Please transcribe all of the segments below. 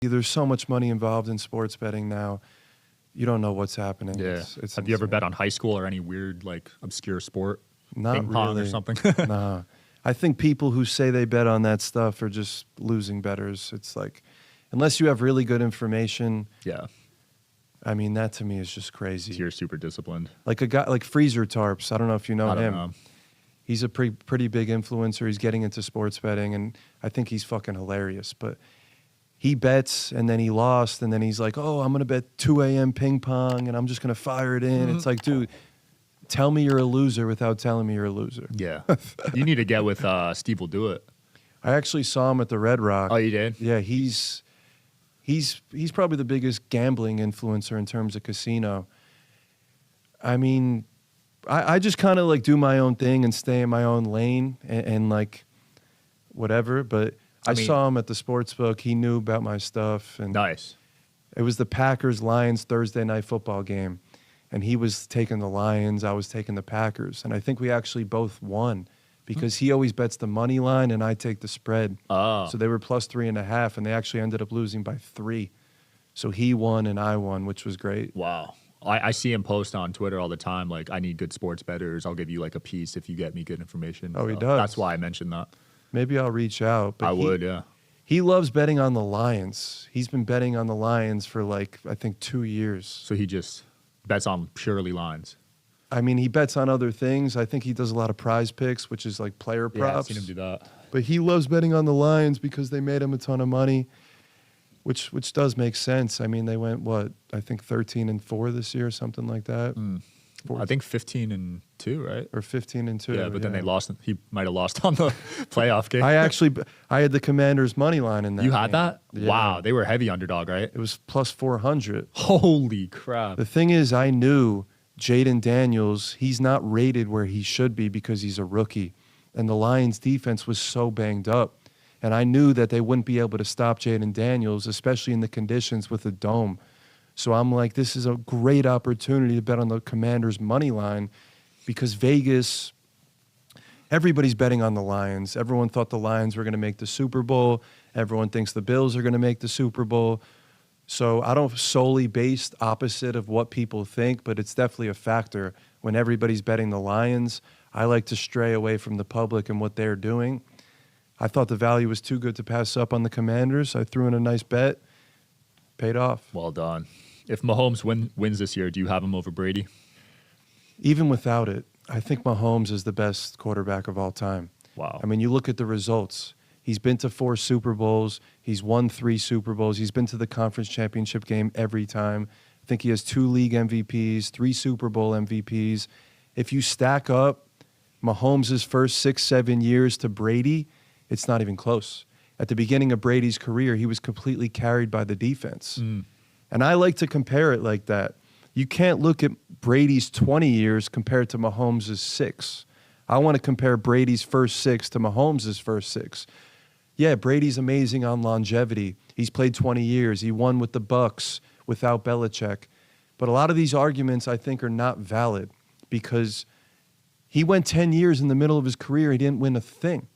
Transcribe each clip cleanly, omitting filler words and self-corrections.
There's so much money involved in sports betting now. You don't know what's happening. Yeah. It's Have you ever bet on high school or any weird, like, obscure sport? Not Ping pong really. or something? Nah. I think people who say they bet on that stuff are just losing bettors. It's like, unless you have really good information, Yeah. I mean, that to me is just crazy. You're super disciplined. Like a guy like Freezer Tarps. I don't know if you know I don't him. know. He's a pretty big influencer. He's getting into sports betting, and I think he's fucking hilarious. But he bets, and then he lost, and then he's like, oh, I'm going to bet 2 a.m. ping pong, and I'm just going to fire it in. It's like, dude, tell me you're a loser without telling me you're a loser. Yeah. You need to get with SteveWillDoIt. I actually saw him at the Red Rock. Oh, you did? Yeah, he's probably the biggest gambling influencer in terms of casino. I mean, I just kind of like do my own thing and stay in my own lane and like whatever. But I mean, saw him at the sports book. He knew about my stuff. And nice. it was the Packers-Lions Thursday night football game. And he was taking the Lions. I was taking the Packers. And I think we actually both won because he always bets the money line and I take the spread. Oh. So they were plus 3.5, and they actually ended up losing by 3. So he won and I won, which was great. Wow. I see him post on Twitter all the time, like, I need good sports bettors. I'll give you, like, a piece if you get me good information. Oh, he So does? That's why I mentioned that. Maybe I'll reach out. But I would, yeah. He loves betting on the Lions. He's been betting on the Lions for, like, I think 2 years. So he just bets on purely lines. I mean, he bets on other things. I think he does a lot of prize picks, which is like player props. Yeah, I've seen him do that. But he loves betting on the Lions because they made him a ton of money, which does make sense. I mean, they went, what, I think 13-4 this year, something like that. I think 15-2, right? Or 15-2. Yeah, but then they lost. He might have lost on the playoff game. I had the Commanders' money line in that You had game. that? Yeah. Wow, they were heavy underdog, right? It was plus 400. Holy crap. The thing is, I knew Jaden Daniels, he's not rated where he should be because he's a rookie. And the Lions' defense was so banged up. And I knew that they wouldn't be able to stop Jaden Daniels, especially in the conditions with the dome. So I'm like, this is a great opportunity to bet on the Commanders' money line because Vegas, everybody's betting on the Lions. Everyone thought the Lions were going to make the Super Bowl. Everyone thinks the Bills are going to make the Super Bowl. So I don't solely base opposite of what people think, but it's definitely a factor. When everybody's betting the Lions, I like to stray away from the public and what they're doing. I thought the value was too good to pass up on the Commanders. I threw in a nice bet. Paid off. Well done. If Mahomes wins this year, do you have him over Brady? Even without it, I think Mahomes is the best quarterback of all time. Wow. I mean, you look at the results. He's been to 4 Super Bowls. He's won 3 Super Bowls. He's been to the conference championship game every time. I think he has 2 league MVPs, 3 Super Bowl MVPs. If you stack up Mahomes' first 6-7 years to Brady, it's not even close. At the beginning of Brady's career, he was completely carried by the defense. And I like to compare it like that. You can't look at Brady's 20 years compared to Mahomes' 6. I want to compare Brady's first 6 to Mahomes' first 6. Yeah, Brady's amazing on longevity. He's played 20 years. He won with the Bucs without Belichick. But a lot of these arguments, I think, are not valid because he went 10 years in the middle of his career. He didn't win a thing.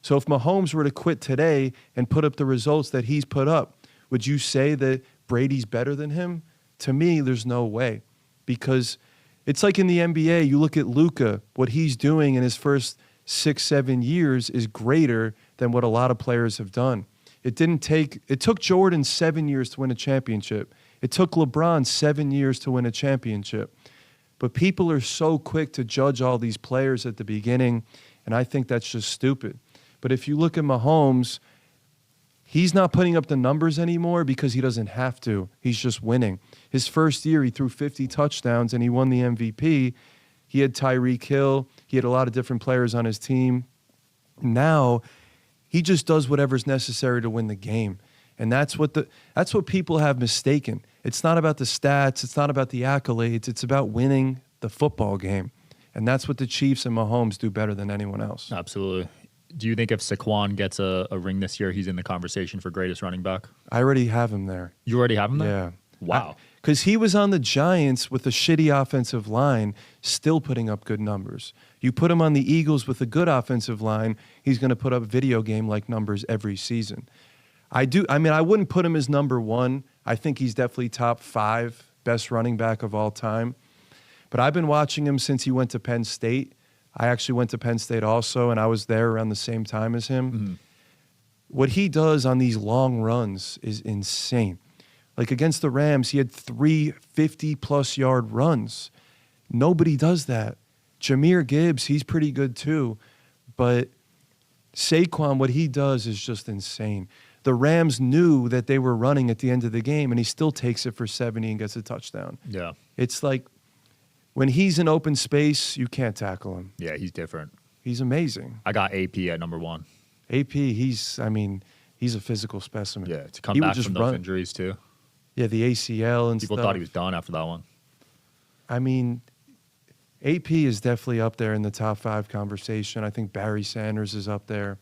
So if Mahomes were to quit today and put up the results that he's put up, would you say that Brady's better than him? To me, there's no way. Because it's like in the NBA, you look at Luka, what he's doing in his first 6-7 years is greater than what a lot of players have done. It took Jordan 7 years to win a championship. It took LeBron 7 years to win a championship. But people are so quick to judge all these players at the beginning, and I think that's just stupid. But if you look at Mahomes, he's not putting up the numbers anymore because he doesn't have to. He's just winning. His first year, he threw 50 touchdowns, and he won the MVP. He had Tyreek Hill. He had a lot of different players on his team. Now, he just does whatever's necessary to win the game. And that's what people have mistaken. It's not about the stats. It's not about the accolades. It's about winning the football game. And that's what the Chiefs and Mahomes do better than anyone else. Absolutely. Do you think if Saquon gets a ring this year, he's in the conversation for greatest running back? I already have him there. You already have him there? Yeah. Wow. Because he was on the Giants with a shitty offensive line, still putting up good numbers. You put him on the Eagles with a good offensive line, he's going to put up video game-like numbers every season. I do. I mean, I wouldn't put him as number one. I think he's definitely top 5 best running back of all time. But I've been watching him since he went to Penn State. I actually went to Penn State also, and I was there around the same time as him. Mm-hmm. What he does on these long runs is insane. Like against the Rams, he had 3 50-plus yard runs. Nobody does that. Jahmyr Gibbs, he's pretty good too. But Saquon, what he does is just insane. The Rams knew that they were running at the end of the game, and he still takes it for 70 and gets a touchdown. Yeah. It's like when he's in open space, you can't tackle him. Yeah, he's different. He's amazing. I got AP at number 1. AP, he's a physical specimen. Yeah, to come He would back just from run. those injuries too. Yeah, the ACL and People stuff. thought he was done after that one. I mean, AP is definitely up there in the top 5 conversation. I think Barry Sanders is up there.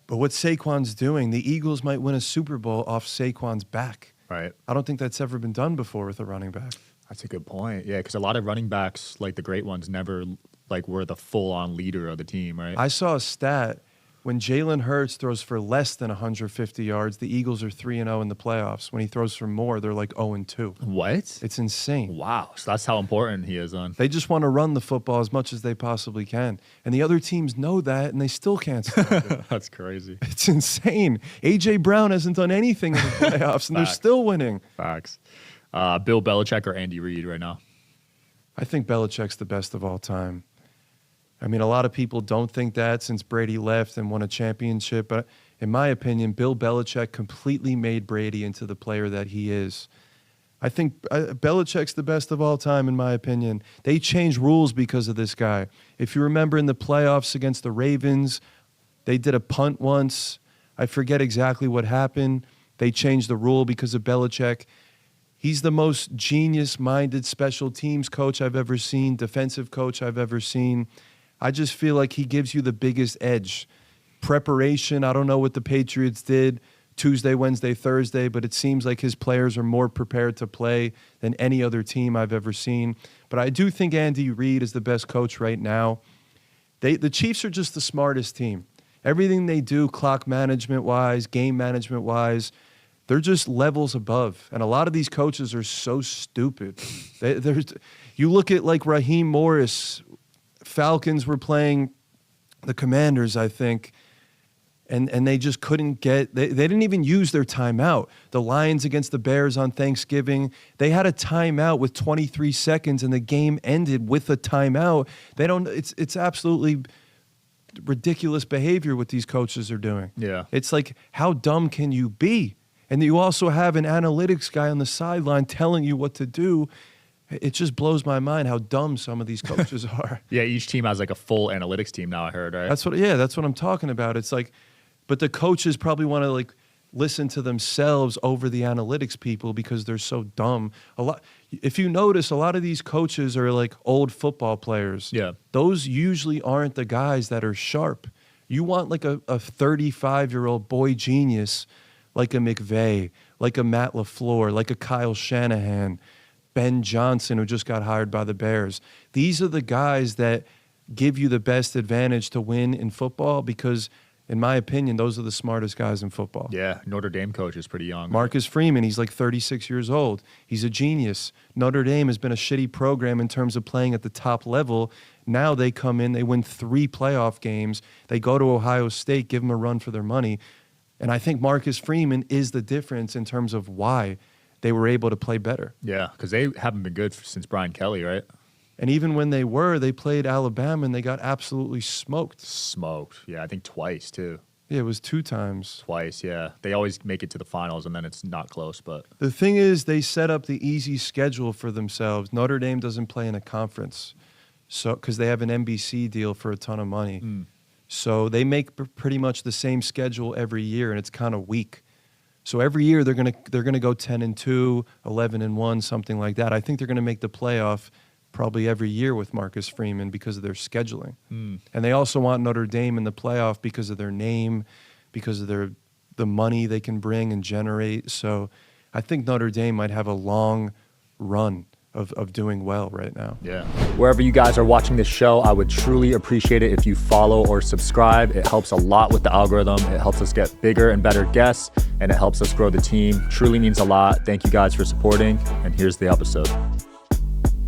But what Saquon's doing, the Eagles might win a Super Bowl off Saquon's back. Right. I don't think that's ever been done before with a running back. That's a good point. Yeah, because a lot of running backs, like the great ones, never like were the full-on leader of the team, right? I saw a stat. When Jalen Hurts throws for less than 150 yards, the Eagles are 3-0 in the playoffs. When he throws for more, they're like 0-2. What? It's insane. Wow. So that's how important he is on. They just want to run the football as much as they possibly can. And the other teams know that, and they still can't stop it. That's crazy. It's insane. A.J. Brown hasn't done anything in the playoffs, and they're Facts. still winning. Facts. Bill Belichick or Andy Reid right now? I think Belichick's the best of all time. I mean, a lot of people don't think that since Brady left and won a championship. But in my opinion, Bill Belichick completely made Brady into the player that he is. I think Belichick's the best of all time, in my opinion. They changed rules because of this guy. If you remember in the playoffs against the Ravens, they did a punt once. I forget exactly what happened. They changed the rule because of Belichick. He's the most genius-minded special teams coach I've ever seen, defensive coach I've ever seen. I just feel like he gives you the biggest edge. Preparation, I don't know what the Patriots did Tuesday, Wednesday, Thursday, but it seems like his players are more prepared to play than any other team I've ever seen. But I do think Andy Reid is the best coach right now. The Chiefs are just the smartest team. Everything they do, clock management-wise, game management-wise, they're just levels above. And a lot of these coaches are so stupid. You look at like Raheem Morris. Falcons were playing the Commanders, I think, and they just couldn't get – they didn't even use their timeout. The Lions against the Bears on Thanksgiving, they had a timeout with 23 seconds, and the game ended with a timeout. It's absolutely ridiculous behavior what these coaches are doing. Yeah. It's like, how dumb can you be? And you also have an analytics guy on the sideline telling you what to do. It just blows my mind how dumb some of these coaches are. Yeah, each team has like a full analytics team now, I heard, right? That's what I'm talking about. It's like, but the coaches probably want to like listen to themselves over the analytics people because they're so dumb. If you notice, a lot of these coaches are like old football players. Yeah. Those usually aren't the guys that are sharp. You want like a 35-year-old boy genius like a McVay, like a Matt LaFleur, like a Kyle Shanahan, Ben Johnson, who just got hired by the Bears. These are the guys that give you the best advantage to win in football because, in my opinion, those are the smartest guys in football. Yeah, Notre Dame coach is pretty young. Marcus Freeman, he's like 36 years old. He's a genius. Notre Dame has been a shitty program in terms of playing at the top level. Now they come in, they win 3 playoff games. They go to Ohio State, give them a run for their money. And I think Marcus Freeman is the difference in terms of why they were able to play better. Yeah, because they haven't been good since Brian Kelly, right? And even when they played Alabama and they got absolutely smoked. Smoked. Yeah, I think twice, too. Yeah, it was 2 times. Twice, yeah. They always make it to the finals, and then it's not close. But the thing is, they set up the easy schedule for themselves. Notre Dame doesn't play in a conference because they have an NBC deal for a ton of money. So they make pretty much the same schedule every year, and it's kind of weak. So every year they're gonna go 10-2, 11-1, something like that. I think they're gonna make the playoff probably every year with Marcus Freeman because of their scheduling. And they also want Notre Dame in the playoff because of their name, because of the money they can bring and generate. So I think Notre Dame might have a long run of doing well right now. Yeah. Wherever you guys are watching this show, I would truly appreciate it if you follow or subscribe. It helps a lot with the algorithm. It helps us get bigger and better guests, and it helps us grow the team. Truly means a lot. Thank you guys for supporting, and here's the episode.